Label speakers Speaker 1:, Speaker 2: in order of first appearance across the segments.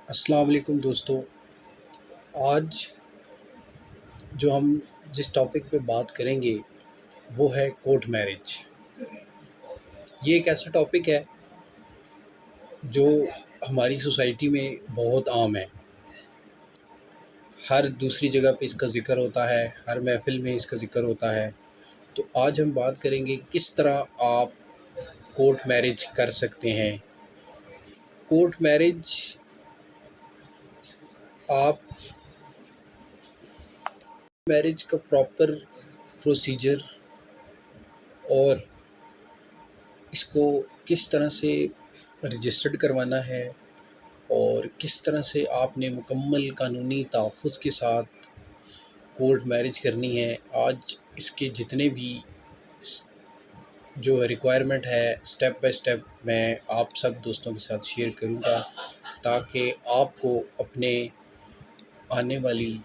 Speaker 1: السلام علیکم دوستو، آج جو ہم جس ٹاپک پہ بات کریں گے وہ ہے کورٹ میرج۔ یہ ایک ایسا ٹاپک ہے جو ہماری سوسائٹی میں بہت عام ہے۔ ہر دوسری جگہ پہ اس کا ذکر ہوتا ہے، ہر محفل میں اس کا ذکر ہوتا ہے۔ تو آج ہم بات کریں گے کس طرح آپ کورٹ میرج کر سکتے ہیں۔ کورٹ میرج آپ میرج کا پراپر پروسیجر اور اس کو کس طرح سے رجسٹرڈ کروانا ہے اور کس طرح سے آپ نے مکمل قانونی تحفظ کے ساتھ کورٹ میرج کرنی ہے، آج اس کے جتنے بھی جو ریکوائرمنٹ ہے اسٹیپ بائی اسٹیپ میں آپ سب دوستوں کے ساتھ شیئر کروں گا، تاکہ آپ کو اپنے آنے والی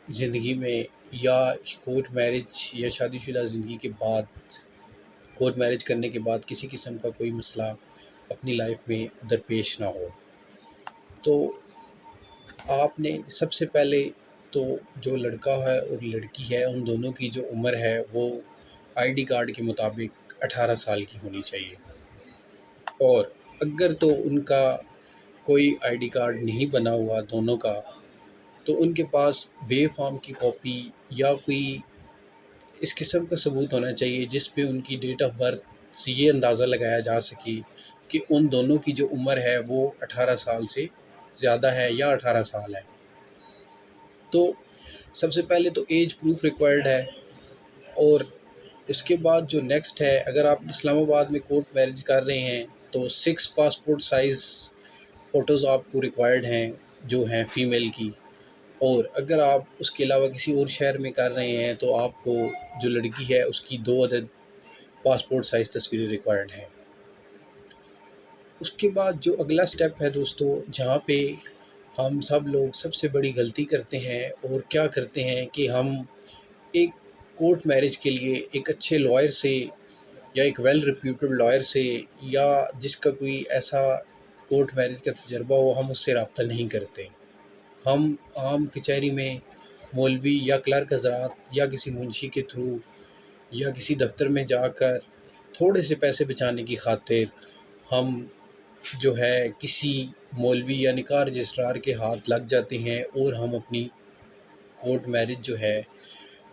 Speaker 1: زندگی میں یا کورٹ میرج یا شادی شدہ زندگی کے بعد کورٹ میرج کرنے کے بعد کسی قسم کا کوئی مسئلہ اپنی لائف میں درپیش نہ ہو۔ تو آپ نے سب سے پہلے تو جو لڑکا ہے اور لڑکی ہے ان دونوں کی جو عمر ہے وہ آئی ڈی کارڈ کے مطابق 18 سال کی ہونی چاہیے، اور اگر تو ان کا کوئی آئی ڈی کارڈ نہیں بنا ہوا دونوں کا، تو ان کے پاس وے فارم کی کاپی یا کوئی اس قسم کا ثبوت ہونا چاہیے جس پہ ان کی ڈیٹ آف برتھ سے یہ اندازہ لگایا جا سکے کہ ان دونوں کی جو عمر ہے وہ 18 سال سے زیادہ ہے یا 18 سال ہے۔ تو سب سے پہلے تو ایج پروف ریکوائرڈ ہے، اور اس کے بعد جو نیکسٹ ہے، اگر آپ اسلام آباد میں کورٹ میرج کر رہے ہیں تو 6 پاسپورٹ سائز فوٹوز آپ کو ریکوائرڈ ہیں جو ہیں فیمیل کی، اور اگر آپ اس کے علاوہ کسی اور شہر میں کر رہے ہیں تو آپ کو جو لڑکی ہے اس کی 2 عدد پاسپورٹ سائز تصویریں ریکوائرڈ ہیں۔ اس کے بعد جو اگلا سٹیپ ہے دوستو، جہاں پہ ہم سب لوگ سب سے بڑی غلطی کرتے ہیں اور کیا کرتے ہیں کہ ہم ایک کورٹ میرج کے لیے ایک اچھے لائر سے یا ایک ویل ریپیوٹڈ لائر سے یا جس کا کوئی ایسا کورٹ میرج کا تجربہ ہو، ہم اس سے رابطہ نہیں کرتے۔ ہم عام کچہری میں مولوی یا کلرک حضرات یا کسی منشی کے تھرو یا کسی دفتر میں جا کر تھوڑے سے پیسے بچانے کی خاطر ہم جو ہے کسی مولوی یا نکاح رجسٹرار کے ہاتھ لگ جاتے ہیں، اور ہم اپنی کورٹ میرج جو ہے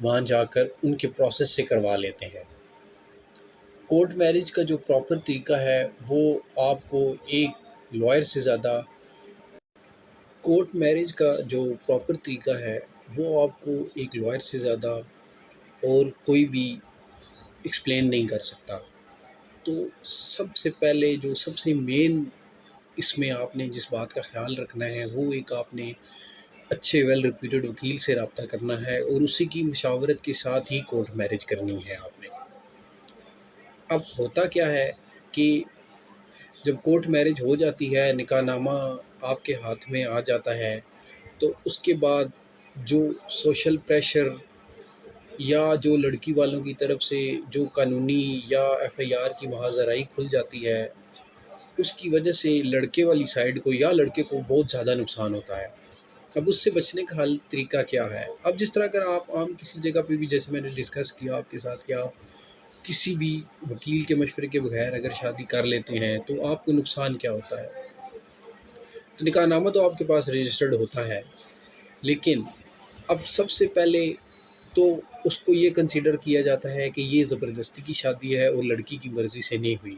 Speaker 1: وہاں جا کر ان کے پروسیس سے کروا لیتے ہیں۔ کورٹ میرج کا جو پراپر طریقہ ہے وہ آپ کو ایک لائر سے زیادہ کورٹ میرج کا جو پراپر طریقہ ہے وہ آپ کو ایک لائر سے زیادہ اور کوئی بھی ایکسپلین نہیں کر سکتا۔ تو سب سے پہلے جو سب سے مین اس میں آپ نے جس بات کا خیال رکھنا ہے وہ ایک آپ نے اچھے ویل ریپیوٹڈ وکیل سے رابطہ کرنا ہے، اور اسی کی مشاورت کے ساتھ ہی کورٹ میرج کرنی ہے آپ نے۔ اب ہوتا کیا ہے کہ جب کورٹ میرج ہو جاتی ہے، نکاح نامہ آپ کے ہاتھ میں آ جاتا ہے، تو اس کے بعد جو سوشل پریشر یا جو لڑکی والوں کی طرف سے جو قانونی یا ایف آئی آر کی مہاجرائی کھل جاتی ہے، اس کی وجہ سے لڑکے والی سائڈ کو یا لڑکے کو بہت زیادہ نقصان ہوتا ہے۔ اب اس سے بچنے کا حل طریقہ کیا ہے؟ اب جس طرح اگر آپ عام کسی جگہ پہ بھی، جیسے میں نے ڈسکس کیا آپ کے ساتھ، کہ آپ کسی بھی وکیل کے مشورے کے بغیر اگر شادی کر لیتے ہیں تو آپ کو نقصان کیا ہوتا ہے؟ تو نکاح نامہ تو آپ کے پاس رجسٹرڈ ہوتا ہے، لیکن اب سب سے پہلے تو اس کو یہ کنسیڈر کیا جاتا ہے کہ یہ زبردستی کی شادی ہے اور لڑکی کی مرضی سے نہیں ہوئی۔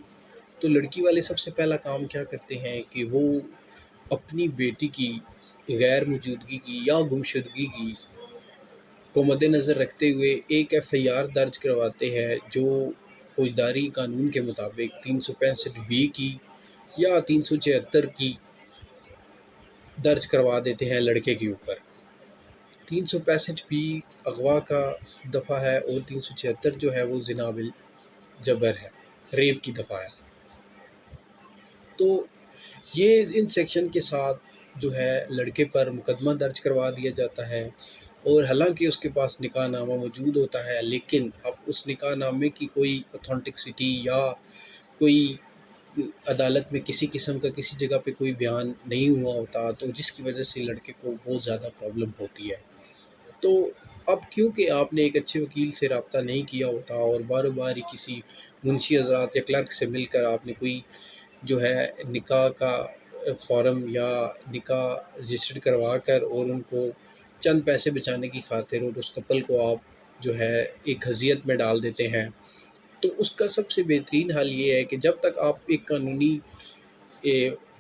Speaker 1: تو لڑکی والے سب سے پہلا کام کیا کرتے ہیں کہ وہ اپنی بیٹی کی غیر موجودگی کی یا گمشدگی کی کو مد نظر رکھتے ہوئے ایک ایف آئی آر درج کرواتے ہیں، جو فوجداری قانون کے مطابق 365 کی یا 376 کی درج کروا دیتے ہیں لڑکے کے اوپر۔ 365 اغوا کا دفعہ ہے اور 376 جو ہے وہ زنا بالجبر ہے، ریپ کی دفعہ ہے۔ تو یہ ان سیکشن کے ساتھ جو ہے لڑکے پر مقدمہ درج کروا دیا جاتا ہے، اور حالانکہ اس کے پاس نکاح نامہ موجود ہوتا ہے، لیکن اب اس نکاح نامے کی کوئی اتھینٹکسٹی یا کوئی عدالت میں کسی قسم کا کسی جگہ پہ کوئی بیان نہیں ہوا ہوتا، تو جس کی وجہ سے لڑکے کو بہت زیادہ پرابلم ہوتی ہے۔ تو اب کیونکہ آپ نے ایک اچھے وکیل سے رابطہ نہیں کیا ہوتا اور بار بار ہی کسی منشی حضرات یا کلرک سے مل کر آپ نے کوئی جو ہے نکاح کا فارم یا نکاح رجسٹرڈ کروا کر اور ان کو چند پیسے بچانے کی خاطر اور اس کپل کو آپ جو ہے ایک اذیت میں ڈال دیتے ہیں، تو اس کا سب سے بہترین حل یہ ہے کہ جب تک آپ ایک قانونی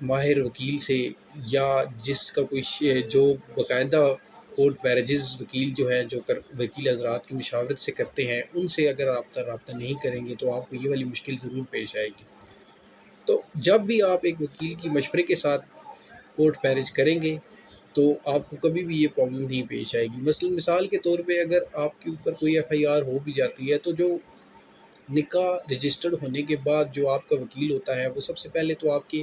Speaker 1: ماہر وکیل سے یا جس کا کوئی جو باقاعدہ کورٹ میرجز وکیل جو ہے جو وکیل حضرات کی مشاورت سے کرتے ہیں، ان سے اگر آپ رابطہ نہیں کریں گے تو آپ کو یہ والی مشکل ضرور پیش آئے گی۔ تو جب بھی آپ ایک وکیل کی مشورے کے ساتھ کورٹ میرج کریں گے تو آپ کو کبھی بھی یہ پرابلم نہیں پیش آئے گی۔ مثال کے طور پہ اگر آپ کے اوپر کوئی ایف آئی آر ہو بھی جاتی ہے تو جو نکاح رجسٹرڈ ہونے کے بعد جو آپ کا وکیل ہوتا ہے وہ سب سے پہلے تو آپ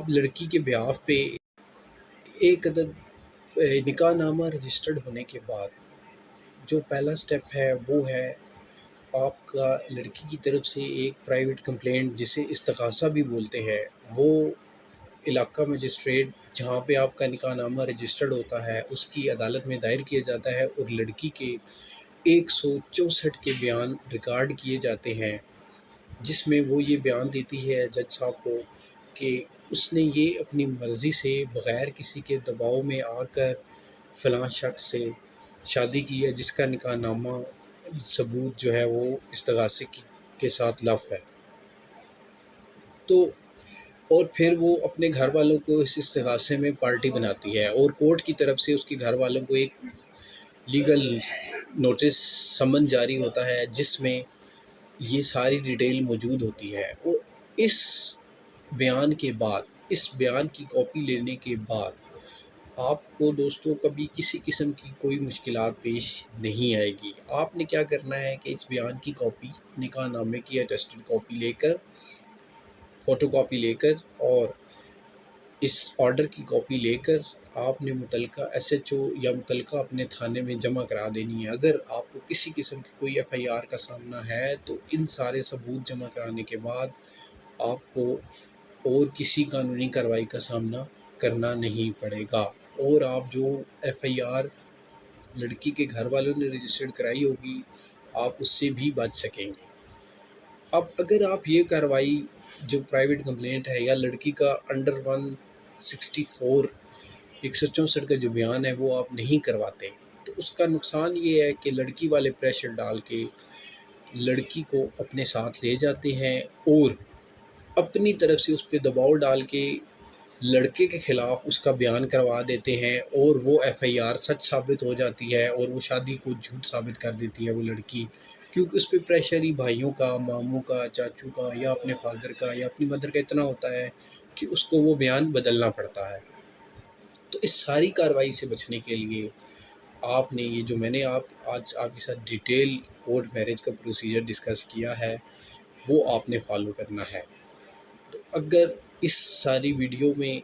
Speaker 1: لڑکی کے بیاف پہ ایک عدد نکاح نامہ رجسٹرڈ ہونے کے بعد جو پہلا سٹیپ ہے وہ ہے آپ کا لڑکی کی طرف سے ایک پرائیویٹ کمپلینٹ جسے استغاثہ بھی بولتے ہیں، وہ علاقہ مجسٹریٹ جہاں پہ آپ کا نکاح نامہ رجسٹرڈ ہوتا ہے اس کی عدالت میں دائر کیا جاتا ہے اور لڑکی کے 164 کے بیان ریکارڈ کیے جاتے ہیں، جس میں وہ یہ بیان دیتی ہے جج صاحب کو کہ اس نے یہ اپنی مرضی سے بغیر کسی کے دباؤ میں آ کر فلاں شخص سے شادی کی ہے جس کا نکاح نامہ ثبوت جو ہے وہ استغاثے کے ساتھ لف ہے۔ تو اور پھر وہ اپنے گھر والوں کو اس استغاثے میں پارٹی بناتی ہے اور کورٹ کی طرف سے اس کے گھر والوں کو ایک لیگل نوٹس سمن جاری ہوتا ہے جس میں یہ ساری ڈیٹیل موجود ہوتی ہے، اور اس بیان کے بعد اس بیان کی کاپی لینے کے بعد آپ کو دوستوں کبھی کسی قسم کی کوئی مشکلات پیش نہیں آئے گی۔ آپ نے کیا کرنا ہے کہ اس بیان کی کاپی نکاح نامے کی اٹیسٹڈ کاپی لے کر فوٹو کاپی لے کر اور اس آرڈر کی کاپی لے کر آپ نے متعلقہ ایس ایچ او یا متعلقہ اپنے تھانے میں جمع کرا دینی ہے۔ اگر آپ کو کسی قسم کی کوئی ایف آئی آر کا سامنا ہے تو ان سارے ثبوت جمع کرانے کے بعد آپ کو اور کسی قانونی کارروائی کا سامنا کرنا نہیں پڑے گا، اور آپ جو ایف آئی آر لڑکی کے گھر والوں نے رجسٹرڈ کرائی ہوگی آپ اس سے بھی بچ سکیں گے۔ اب اگر آپ یہ کارروائی جو پرائیویٹ کمپلینٹ ہے یا لڑکی کا انڈر 164 164 کا جو بیان ہے وہ آپ نہیں کرواتے تو اس کا نقصان یہ ہے کہ لڑکی والے پریشر ڈال کے لڑکی کو اپنے ساتھ لے جاتے ہیں اور اپنی طرف سے اس پہ دباؤ ڈال کے لڑکے کے خلاف اس کا بیان کروا دیتے ہیں اور وہ ایف آئی آر سچ ثابت ہو جاتی ہے اور وہ شادی کو جھوٹ ثابت کر دیتی ہے وہ لڑکی، کیونکہ اس پہ پریشر ہی بھائیوں کا، ماموں کا، چاچو کا یا اپنے فادر کا یا اپنی مدر کا اتنا ہوتا ہے کہ اس کو وہ بیان بدلنا پڑتا ہے۔ تو اس ساری کارروائی سے بچنے کے لیے آپ نے یہ جو میں نے آج آپ کے ساتھ ڈیٹیل کورٹ میرج کا پروسیجر ڈسکس کیا ہے وہ آپ نے فالو کرنا ہے۔ تو اگر اس ساری ویڈیو میں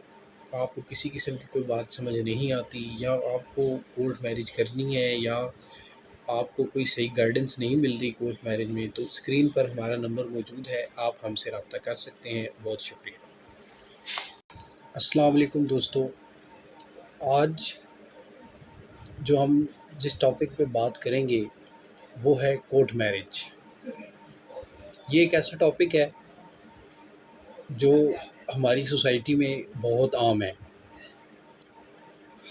Speaker 1: آپ کو کسی قسم کی کوئی بات سمجھ نہیں آتی یا آپ کو کورٹ میرج کرنی ہے یا آپ کو کوئی صحیح گائیڈنس نہیں مل رہی کورٹ میرج میں، تو اسکرین پر ہمارا نمبر موجود ہے، آپ ہم سے رابطہ کر سکتے ہیں۔ بہت شکریہ۔ السلام علیکم دوستو، آج جو ہم جس ٹاپک پہ بات کریں گے وہ ہے کورٹ میرج۔ یہ ایک ایسا ٹاپک ہے جو ہماری سوسائٹی میں بہت عام ہے،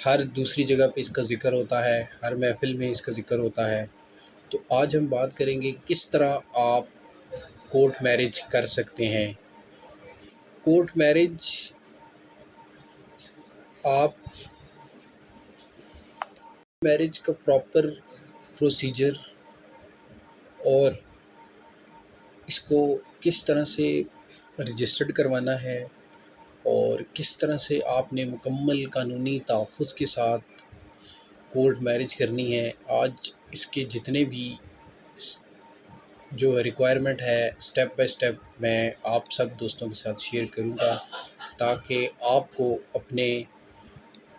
Speaker 1: ہر دوسری جگہ پہ اس کا ذکر ہوتا ہے، ہر محفل میں اس کا ذکر ہوتا ہے۔ تو آج ہم بات کریں گے کس طرح آپ کورٹ میرج کر سکتے ہیں۔ کورٹ میرج کا پراپر پروسیجر اور اس کو کس طرح سے رجسٹرڈ کروانا ہے اور کس طرح سے آپ نے مکمل قانونی تحفظ کے ساتھ کورٹ میرج کرنی ہے، آج اس کے جتنے بھی جو ریکوائرمنٹ ہے سٹیپ بائی سٹیپ میں آپ سب دوستوں کے ساتھ شیئر کروں گا، تاکہ آپ کو اپنے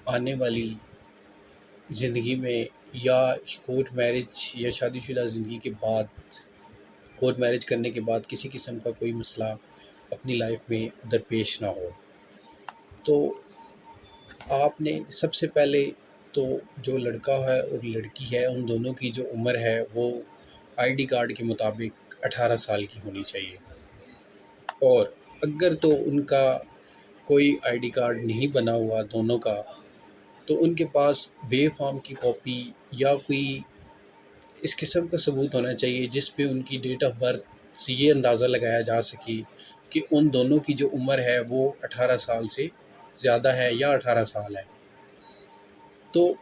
Speaker 1: آنے والی زندگی میں یا کورٹ میرج یا شادی شدہ زندگی کے بعد کورٹ میرج کرنے کے بعد کسی قسم کا کوئی مسئلہ اپنی لائف میں درپیش نہ ہو۔ تو آپ نے سب سے پہلے تو جو لڑکا ہے اور لڑکی ہے ان دونوں کی جو عمر ہے وہ آئی ڈی کارڈ کے مطابق 18 سال کی ہونی چاہیے، اور اگر تو ان کا کوئی آئی ڈی کارڈ نہیں بنا ہوا دونوں کا، تو ان کے پاس وے فارم کی کاپی یا کوئی اس قسم کا ثبوت ہونا چاہیے جس پہ ان کی ڈیٹ آف برتھ سے یہ اندازہ لگایا جا سکے کہ ان دونوں کی جو عمر ہے وہ 18 سال سے زیادہ ہے یا 18 سال ہے۔ تو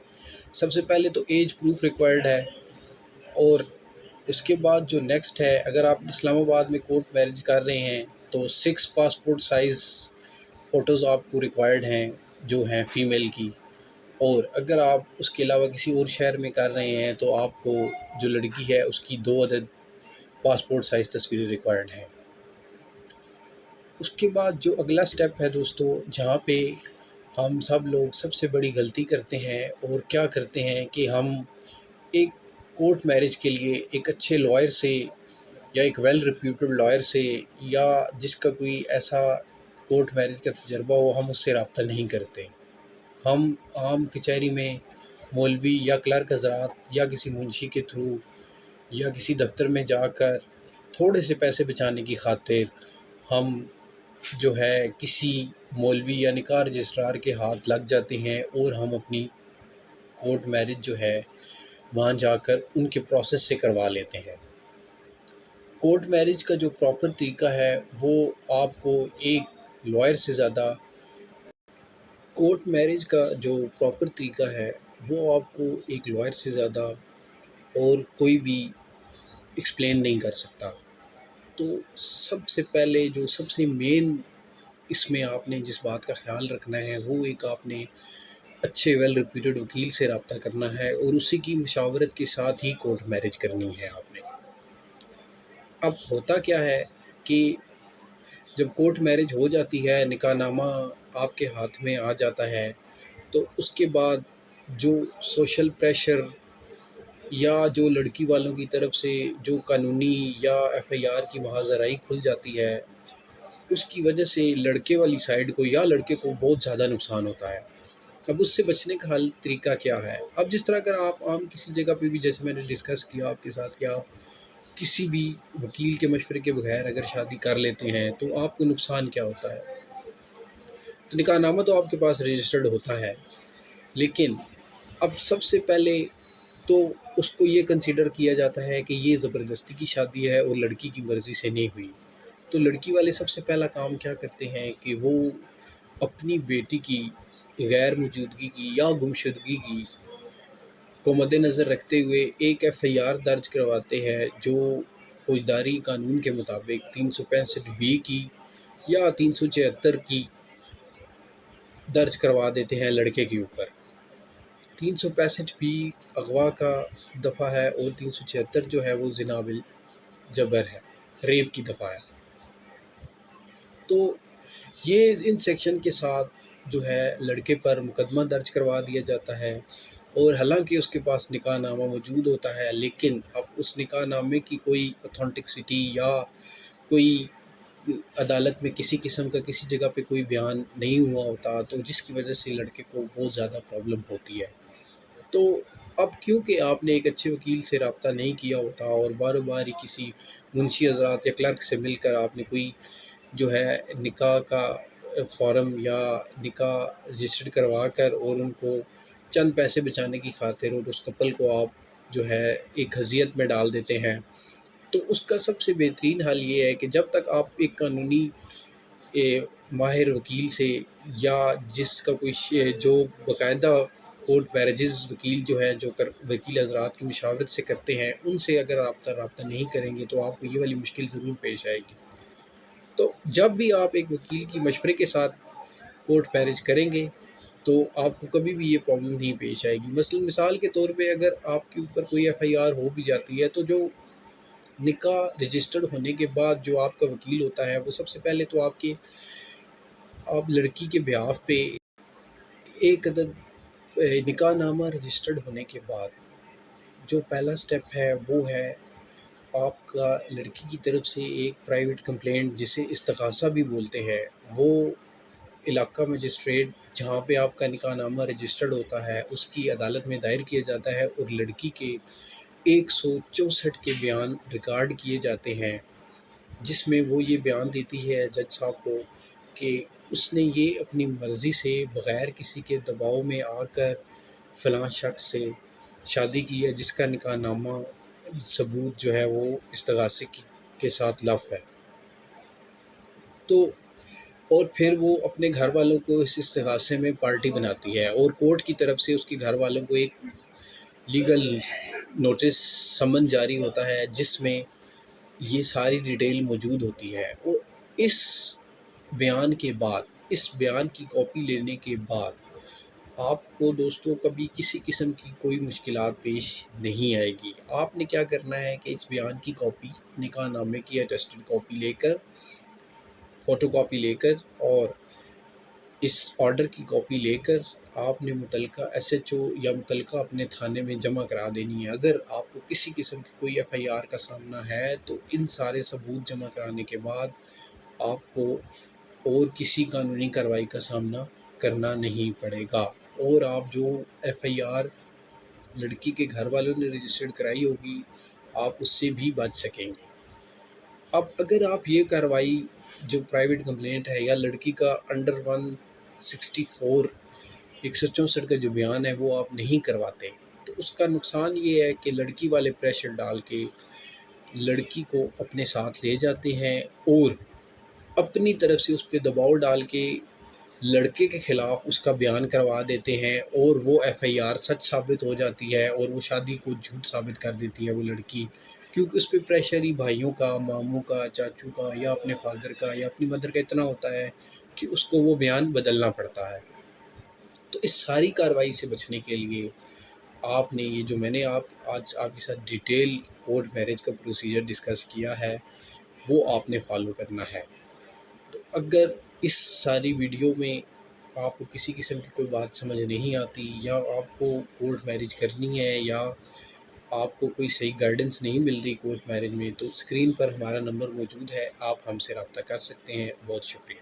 Speaker 1: سب سے پہلے تو ایج پروف ریکوائرڈ ہے، اور اس کے بعد جو نیکسٹ ہے، اگر آپ اسلام آباد میں کورٹ میرج کر رہے ہیں تو 6 پاسپورٹ سائز فوٹوز آپ کو ریکوائرڈ ہیں جو ہیں فیمیل کی، اور اگر آپ اس کے علاوہ کسی اور شہر میں کر رہے ہیں تو آپ کو جو لڑکی ہے اس کی 2 عدد پاسپورٹ سائز تصویریں ریکوائرڈ ہیں۔ اس کے بعد جو اگلا سٹیپ ہے دوستو، جہاں پہ ہم سب لوگ سب سے بڑی غلطی کرتے ہیں اور کیا کرتے ہیں کہ ہم ایک کورٹ میرج کے لیے ایک اچھے لائر سے یا ایک ویل ریپیوٹڈ لائر سے یا جس کا کوئی ایسا کورٹ میرج کا تجربہ ہو، ہم اس سے رابطہ نہیں کرتے۔ ہم عام کچہری میں مولوی یا کلرک حضرات یا کسی منشی کے تھرو یا کسی دفتر میں جا کر تھوڑے سے پیسے بچانے کی خاطر ہم جو ہے کسی مولوی یا نکاح رجسٹرار کے ہاتھ لگ جاتے ہیں، اور ہم اپنی کورٹ میرج جو ہے وہاں جا کر ان کے پروسیس سے کروا لیتے ہیں۔ کورٹ میرج کا جو پراپر طریقہ ہے وہ آپ کو ایک لائر سے زیادہ کورٹ میرج کا جو پراپر طریقہ ہے وہ آپ کو ایک لائر سے زیادہ اور کوئی بھی ایکسپلین نہیں کر سکتا۔ تو سب سے پہلے جو سب سے مین اس میں آپ نے جس بات کا خیال رکھنا ہے وہ ایک آپ نے اچھے ویل ریپیوٹڈ وکیل سے رابطہ کرنا ہے، اور اسی کی مشاورت کے ساتھ ہی کورٹ میرج کرنی ہے آپ نے۔ اب ہوتا کیا ہے کہ جب کورٹ میرج ہو جاتی ہے، نکاح نامہ آپ کے ہاتھ میں آ جاتا ہے، تو اس کے بعد جو سوشل پریشر یا جو لڑکی والوں کی طرف سے جو قانونی یا ایف آئی آر کی وہاں ذرائع کھل جاتی ہے، اس کی وجہ سے لڑکے والی سائڈ کو یا لڑکے کو بہت زیادہ نقصان ہوتا ہے۔ اب اس سے بچنے کا حل طریقہ کیا ہے؟ اب جس طرح اگر آپ عام کسی جگہ پہ بھی، جیسے میں نے ڈسکس کیا آپ کے ساتھ، کہ آپ کسی بھی وکیل کے مشورے کے بغیر اگر شادی کر لیتے ہیں تو آپ کو نقصان کیا ہوتا ہے؟ تو نکاح نامہ تو آپ کے پاس رجسٹرڈ ہوتا ہے، لیکن اب سب سے پہلے تو اس کو یہ کنسیڈر کیا جاتا ہے کہ یہ زبردستی کی شادی ہے اور لڑکی کی مرضی سے نہیں ہوئی۔ تو لڑکی والے سب سے پہلا کام کیا کرتے ہیں کہ وہ اپنی بیٹی کی غیر موجودگی کی یا گمشدگی کی کو مد نظر رکھتے ہوئے ایک ایف آئی آر درج کرواتے ہیں، جو فوجداری قانون کے مطابق 365 کی یا 376 کی درج کروا دیتے ہیں لڑکے کے اوپر۔ 365 اغوا کا دفعہ ہے اور 376 جو ہے وہ زنا بالجبر ہے، ریپ کی دفعہ ہے۔ تو یہ ان سیکشن کے ساتھ جو ہے لڑکے پر مقدمہ درج کروا دیا جاتا ہے، اور حالانکہ اس کے پاس نکاح نامہ موجود ہوتا ہے، لیکن اب اس نکاح نامے کی کوئی اتھینٹکسٹی یا کوئی عدالت میں کسی قسم کا کسی جگہ پہ کوئی بیان نہیں ہوا ہوتا، تو جس کی وجہ سے لڑکے کو بہت زیادہ پرابلم ہوتی ہے۔ تو اب کیونکہ آپ نے ایک اچھے وکیل سے رابطہ نہیں کیا ہوتا اور بار بار ہی کسی منشی حضرات یا کلرک سے مل کر آپ نے کوئی جو ہے نکاح کا فارم یا نکاح رجسٹرڈ کروا کر اور ان کو چند پیسے بچانے کی خاطر اور اس کپل کو آپ جو ہے ایک اذیت میں ڈال دیتے ہیں، تو اس کا سب سے بہترین حل یہ ہے کہ جب تک آپ ایک قانونی ماہر وکیل سے یا جس کا کوئی جو باقاعدہ کورٹ میرجز وکیل جو ہے جو وکیل حضرات کی مشاورت سے کرتے ہیں، ان سے اگر آپ رابطہ نہیں کریں گے تو آپ کو یہ والی مشکل ضرور پیش آئے گی۔ تو جب بھی آپ ایک وکیل کی مشورے کے ساتھ کورٹ میرج کریں گے تو آپ کو کبھی بھی یہ پرابلم نہیں پیش آئے گی۔ مثال کے طور پہ اگر آپ کے اوپر کوئی ایف آئی آر ہو بھی جاتی ہے، تو جو نکاح رجسٹرڈ ہونے کے بعد جو آپ کا وکیل ہوتا ہے وہ سب سے پہلے تو آپ لڑکی کے بیہاف پہ ایک عدد نکاح نامہ رجسٹرڈ ہونے کے بعد جو پہلا سٹیپ ہے وہ ہے آپ کا لڑکی کی طرف سے ایک پرائیویٹ کمپلینٹ جسے استغاثہ بھی بولتے ہیں، وہ علاقہ مجسٹریٹ جہاں پہ آپ کا نکاح نامہ رجسٹرڈ ہوتا ہے اس کی عدالت میں دائر کیا جاتا ہے، اور لڑکی کے 164 کے بیان ریکارڈ کیے جاتے ہیں، جس میں وہ یہ بیان دیتی ہے جج صاحب کو کہ اس نے یہ اپنی مرضی سے بغیر کسی کے دباؤ میں آ کر فلاں شخص سے شادی کی ہے، جس کا نکاح نامہ ثبوت جو ہے وہ استغاثے کے ساتھ لف ہے۔ تو اور پھر وہ اپنے گھر والوں کو اس استغاثے میں پارٹی بناتی ہے، اور کورٹ کی طرف سے اس کے گھر والوں کو ایک لیگل نوٹس سمن جاری ہوتا ہے، جس میں یہ ساری ڈیٹیل موجود ہوتی ہے۔ اور اس بیان کے بعد، اس بیان کی کاپی لینے کے بعد آپ کو دوستوں کبھی کسی قسم کی کوئی مشکلات پیش نہیں آئے گی۔ آپ نے کیا کرنا ہے کہ اس بیان کی کاپی، نکاح نامے کی اٹیسٹڈ کاپی لے کر، فوٹو کاپی لے کر، اور اس آرڈر کی کاپی لے کر آپ نے متعلقہ ایس ایچ او یا متعلقہ اپنے تھانے میں جمع کرا دینی ہے۔ اگر آپ کو کسی قسم کی کوئی ایف آئی آر کا سامنا ہے تو ان سارے ثبوت جمع کرانے کے بعد آپ کو اور کسی قانونی کارروائی کا سامنا کرنا نہیں پڑے گا، اور آپ جو ایف آئی آر لڑکی کے گھر والوں نے رجسٹرڈ کرائی ہوگی آپ اس سے بھی بچ سکیں گے۔ اب اگر آپ یہ کارروائی جو پرائیویٹ کمپلینٹ ہے یا لڑکی کا انڈر 164 164 کا جو بیان ہے وہ آپ نہیں کرواتے، تو اس کا نقصان یہ ہے کہ لڑکی والے پریشر ڈال کے لڑکی کو اپنے ساتھ لے جاتے ہیں، اور اپنی طرف سے اس پہ دباؤ ڈال کے لڑکے کے خلاف اس کا بیان کروا دیتے ہیں، اور وہ ایف آئی آر سچ ثابت ہو جاتی ہے، اور وہ شادی کو جھوٹ ثابت کر دیتی ہے وہ لڑکی، کیونکہ اس پہ پریشر ہی بھائیوں کا، ماموں کا، چاچو کا، یا اپنے فادر کا یا اپنی مدر کا اتنا ہوتا ہے کہ اس کو وہ بیان بدلنا پڑتا ہے۔ تو اس ساری کارروائی سے بچنے کے لیے آپ نے یہ جو میں نے آج آپ کے ساتھ ڈیٹیل کورٹ میرج کا پروسیجر ڈسکس کیا ہے وہ آپ نے فالو کرنا ہے۔ تو اگر اس ساری ویڈیو میں آپ کو کسی قسم کی کوئی بات سمجھ نہیں آتی، یا آپ کو کورٹ میرج کرنی ہے، یا آپ کو کوئی صحیح گائیڈنس نہیں مل رہی کورٹ میرج میں، تو اسکرین پر ہمارا نمبر موجود ہے، آپ ہم سے رابطہ کر سکتے ہیں۔ بہت شکریہ۔